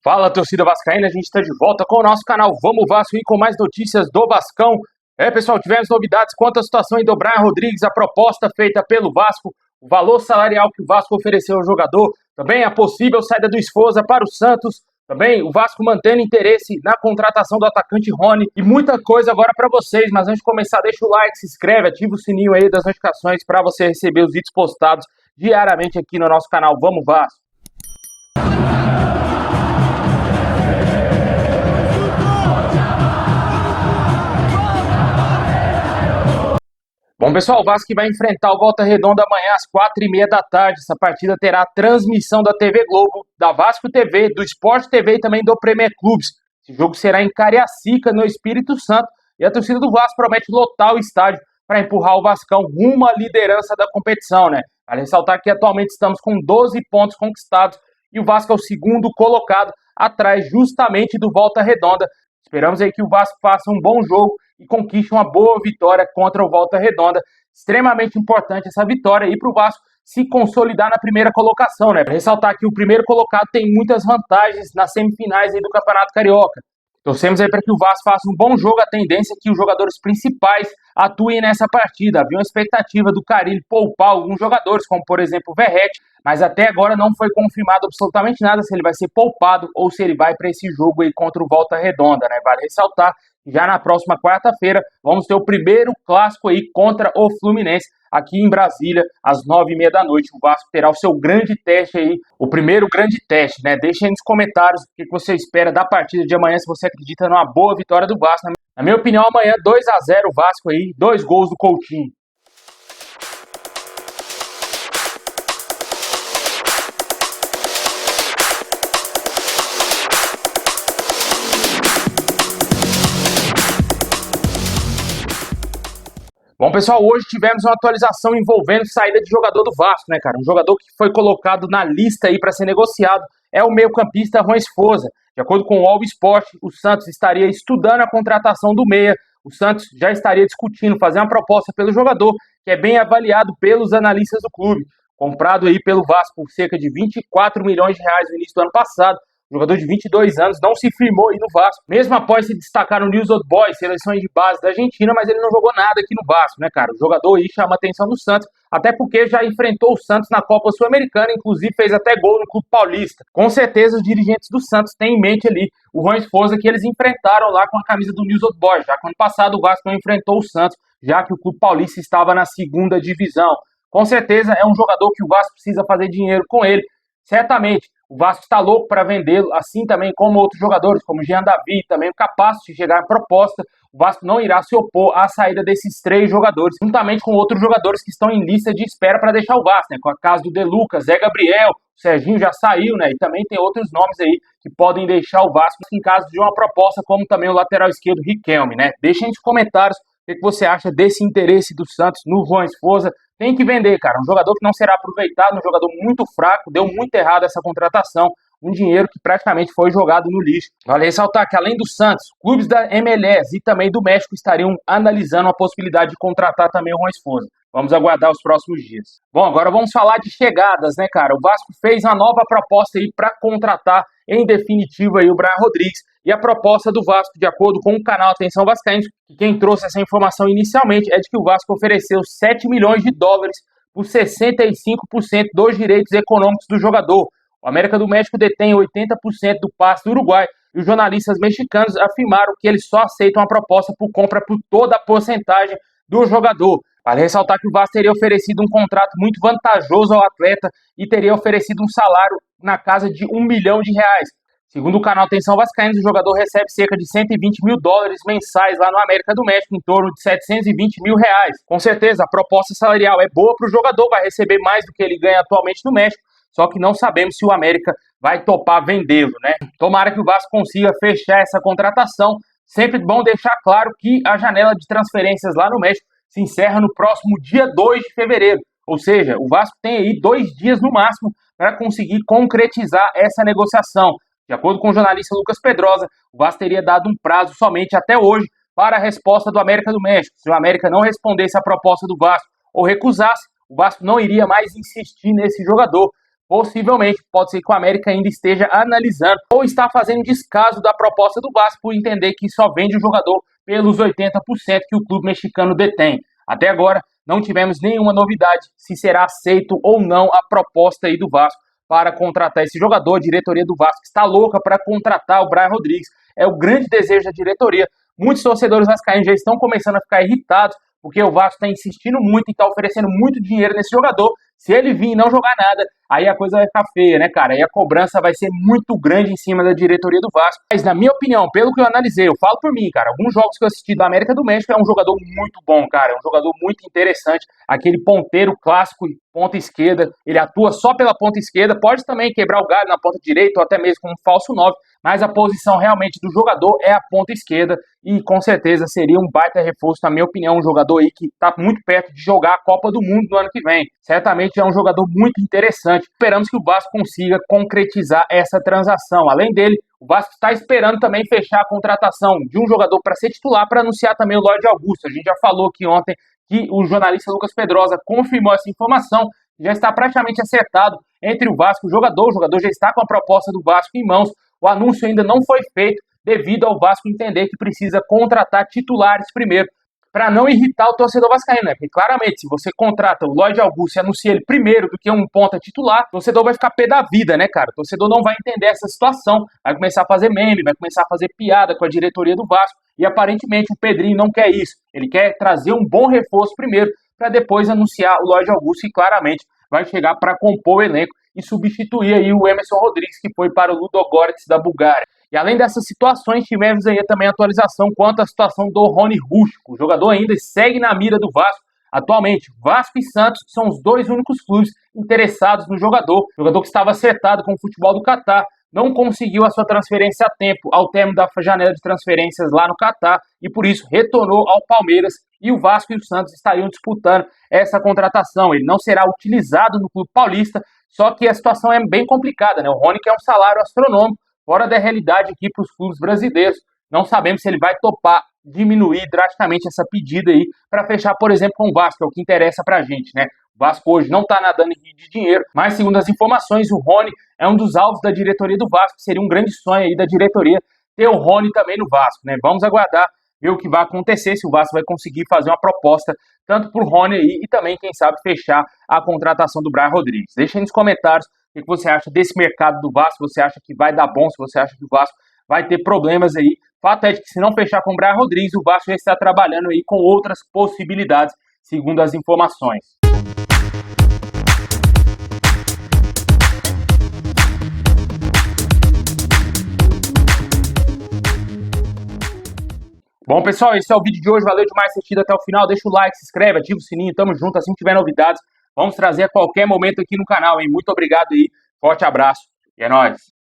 Fala, torcida vascaína, a gente está de volta com o nosso canal Vamos Vasco e com mais notícias do Vascão. Pessoal, tivemos novidades quanto à situação do Brian Rodrigues, a proposta feita pelo Vasco, o valor salarial que o Vasco ofereceu ao jogador, também a possível saída do Sforza para o Santos, também o Vasco mantendo interesse na contratação do atacante Rony e muita coisa agora para vocês. Mas antes de começar, deixa o like, se inscreve, ativa o sininho aí das notificações para você receber os vídeos postados diariamente aqui no nosso canal Vamos Vasco. Bom, pessoal, o Vasco vai enfrentar o Volta Redonda amanhã às 4h30 da tarde. Essa partida terá transmissão da TV Globo, da Vasco TV, do Sport TV e também do Premier Clubes. Esse jogo será em Cariacica, no Espírito Santo, e a torcida do Vasco promete lotar o estádio para empurrar o Vascão rumo à liderança da competição, né? Vale ressaltar que atualmente estamos com 12 pontos conquistados e o Vasco é o segundo colocado, atrás justamente do Volta Redonda. Esperamos aí que o Vasco faça um bom jogo e conquiste uma boa vitória contra o Volta Redonda. Extremamente importante essa vitória aí para o Vasco se consolidar na primeira colocação, né? Para ressaltar que o primeiro colocado tem muitas vantagens nas semifinais aí do Campeonato Carioca. Torcemos aí para que o Vasco faça um bom jogo. A tendência é que os jogadores principais atuem nessa partida. Havia uma expectativa do Carille poupar alguns jogadores, como por exemplo o Verratti, mas até agora não foi confirmado absolutamente nada se ele vai ser poupado ou se ele vai para esse jogo aí contra o Volta Redonda, né? Vale ressaltar que já na próxima quarta-feira vamos ter o primeiro clássico aí contra o Fluminense aqui em Brasília, às 9h30 da noite. O Vasco terá o seu grande teste aí, o primeiro grande teste, né? Deixa aí nos comentários o que você espera da partida de amanhã, se você acredita numa boa vitória do Vasco. Na minha opinião, amanhã 2-0 o Vasco aí, 2 gols do Coutinho. Bom, pessoal, hoje tivemos uma atualização envolvendo saída de jogador do Vasco, né, cara? Um jogador que foi colocado na lista aí para ser negociado é o meio-campista Juan Sforza. De acordo com o All Sport, o Santos estaria estudando a contratação do meia. O Santos já estaria discutindo fazer uma proposta pelo jogador, que é bem avaliado pelos analistas do clube. Comprado aí pelo Vasco por cerca de 24 milhões de reais no início do ano passado. O jogador de 22 anos não se firmou aí no Vasco, mesmo após se destacar no News Old Boys, seleções de base da Argentina, mas ele não jogou nada aqui no Vasco, né, cara? O jogador aí chama a atenção do Santos, até porque já enfrentou o Santos na Copa Sul-Americana, inclusive fez até gol no Clube Paulista. Com certeza os dirigentes do Santos têm em mente ali o Juan Sforza que eles enfrentaram lá com a camisa do News Old Boys, já que ano passado o Vasco não enfrentou o Santos, já que o Clube Paulista estava na segunda divisão. Com certeza é um jogador que o Vasco precisa fazer dinheiro com ele, certamente. O Vasco está louco para vendê-lo, assim também como outros jogadores, como o Jean David, também capaz de chegar a proposta. O Vasco não irá se opor à saída desses 3 jogadores, juntamente com outros jogadores que estão em lista de espera para deixar o Vasco, né? Com a casa do De Lucas, Zé Gabriel, o Serginho já saiu, né? E também tem outros nomes aí que podem deixar o Vasco em caso de uma proposta, como também o lateral esquerdo Riquelme, né? Deixem nos comentários o que você acha desse interesse do Santos no Juan Sforza. Tem que vender, cara. Um jogador que não será aproveitado, um jogador muito fraco, deu muito errado essa contratação, um dinheiro que praticamente foi jogado no lixo. Vale ressaltar que, além do Santos, clubes da MLS e também do México estariam analisando a possibilidade de contratar também o Juan Sforza. Vamos aguardar os próximos dias. Bom, agora vamos falar de chegadas, né, cara? O Vasco fez uma nova proposta aí para contratar, em definitiva, aí o Brian Rodrigues. E a proposta do Vasco, de acordo com o canal Atenção Vascaínos, que quem trouxe essa informação inicialmente, é de que o Vasco ofereceu 7 milhões de dólares por 65% dos direitos econômicos do jogador. O América do México detém 80% do passe do Uruguai e os jornalistas mexicanos afirmaram que eles só aceitam a proposta por compra por toda a porcentagem do jogador. Vale ressaltar que o Vasco teria oferecido um contrato muito vantajoso ao atleta e teria oferecido um salário na casa de R$1 milhão. Segundo o canal Atenção Vascaínos, o jogador recebe cerca de 120 mil dólares mensais lá no América do México, em torno de 720 mil reais. Com certeza, a proposta salarial é boa para o jogador, vai receber mais do que ele ganha atualmente no México, só que não sabemos se o América vai topar vendê-lo, né? Tomara que o Vasco consiga fechar essa contratação. Sempre bom deixar claro que a janela de transferências lá no México se encerra no próximo dia 2 de fevereiro. Ou seja, o Vasco tem aí 2 dias no máximo para conseguir concretizar essa negociação. De acordo com o jornalista Lucas Pedrosa, o Vasco teria dado um prazo somente até hoje para a resposta do América do México. Se o América não respondesse à proposta do Vasco ou recusasse, o Vasco não iria mais insistir nesse jogador. possivelmente pode ser que o América ainda esteja analisando ou está fazendo descaso da proposta do Vasco por entender que só vende o jogador pelos 80% que o clube mexicano detém. Até agora, não tivemos nenhuma novidade se será aceito ou não a proposta aí do Vasco para contratar esse jogador. A diretoria do Vasco está louca para contratar o Brian Rodrigues. É o grande desejo da diretoria. Muitos torcedores vascaínos já estão começando a ficar irritados porque o Vasco está insistindo muito e está oferecendo muito dinheiro nesse jogador. Se ele vir e não jogar nada, aí a coisa vai ficar feia, né, cara? Aí a cobrança vai ser muito grande em cima da diretoria do Vasco. Mas, na minha opinião, pelo que eu analisei, eu falo por mim, cara, alguns jogos que eu assisti do América do México, é um jogador muito bom, cara. É um jogador muito interessante. Aquele ponteiro clássico, ponta esquerda. Ele atua só pela ponta esquerda. Pode também quebrar o galho na ponta direita ou até mesmo como um falso 9. Mas a posição realmente do jogador é a ponta esquerda. E com certeza seria um baita reforço, na minha opinião. Um jogador aí que está muito perto de jogar a Copa do Mundo no ano que vem. Certamente é um jogador muito interessante. Esperamos que o Vasco consiga concretizar essa transação. Além dele, o Vasco está esperando também fechar a contratação de um jogador para ser titular, para anunciar também o Lloyd Augusto. A gente já falou aqui ontem que o jornalista Lucas Pedrosa confirmou essa informação. Já está praticamente acertado entre o Vasco e o jogador já está com a proposta do Vasco em mãos. O anúncio ainda não foi feito devido ao Vasco entender que precisa contratar titulares primeiro, para não irritar o torcedor vascaíno, né? Porque claramente, se você contrata o Lloyd Augusto e anuncia ele primeiro do que um ponta titular, o torcedor vai ficar pé da vida, né, cara? O torcedor não vai entender essa situação, vai começar a fazer meme, vai começar a fazer piada com a diretoria do Vasco, e aparentemente o Pedrinho não quer isso. Ele quer trazer um bom reforço primeiro, para depois anunciar o Lloyd Augusto, e claramente vai chegar para compor o elenco e substituir aí o Emerson Rodrigues, que foi para o Ludogorets da Bulgária. E além dessas situações, tivemos aí também atualização quanto à situação do Rony Rústico. O jogador ainda segue na mira do Vasco. Atualmente, Vasco e Santos são os dois únicos clubes interessados no jogador. O jogador que estava acertado com o futebol do Catar não conseguiu a sua transferência a tempo ao término da janela de transferências lá no Catar e por isso retornou ao Palmeiras, e o Vasco e o Santos estariam disputando essa contratação. Ele não será utilizado no clube paulista, só que a situação é bem complicada, né? O Rony quer um salário astronômico, fora da realidade aqui para os clubes brasileiros. Não sabemos se ele vai topar diminuir drasticamente essa pedida aí para fechar, por exemplo, com o Vasco, que é o que interessa para a gente, né? O Vasco hoje não está nadando de dinheiro, mas segundo as informações, o Rony é um dos alvos da diretoria do Vasco. Seria um grande sonho aí da diretoria ter o Rony também no Vasco, né? Vamos aguardar, ver o que vai acontecer, se o Vasco vai conseguir fazer uma proposta tanto para o Rony aí e também, quem sabe, fechar a contratação do Brian Rodrigues. Deixa aí nos comentários o que você acha desse mercado do Vasco. Você acha que vai dar bom? Se você acha que o Vasco vai ter problemas aí? Fato é de que se não fechar com o Brian Rodrigues, o Vasco já está trabalhando aí com outras possibilidades, segundo as informações. Bom, pessoal, esse é o vídeo de hoje. Valeu demais ter assistido até o final. Deixa o like, se inscreve, ativa o sininho. Tamo junto. Assim que tiver novidades, vamos trazer a qualquer momento aqui no canal, hein? Muito obrigado aí. Forte abraço e é nóis.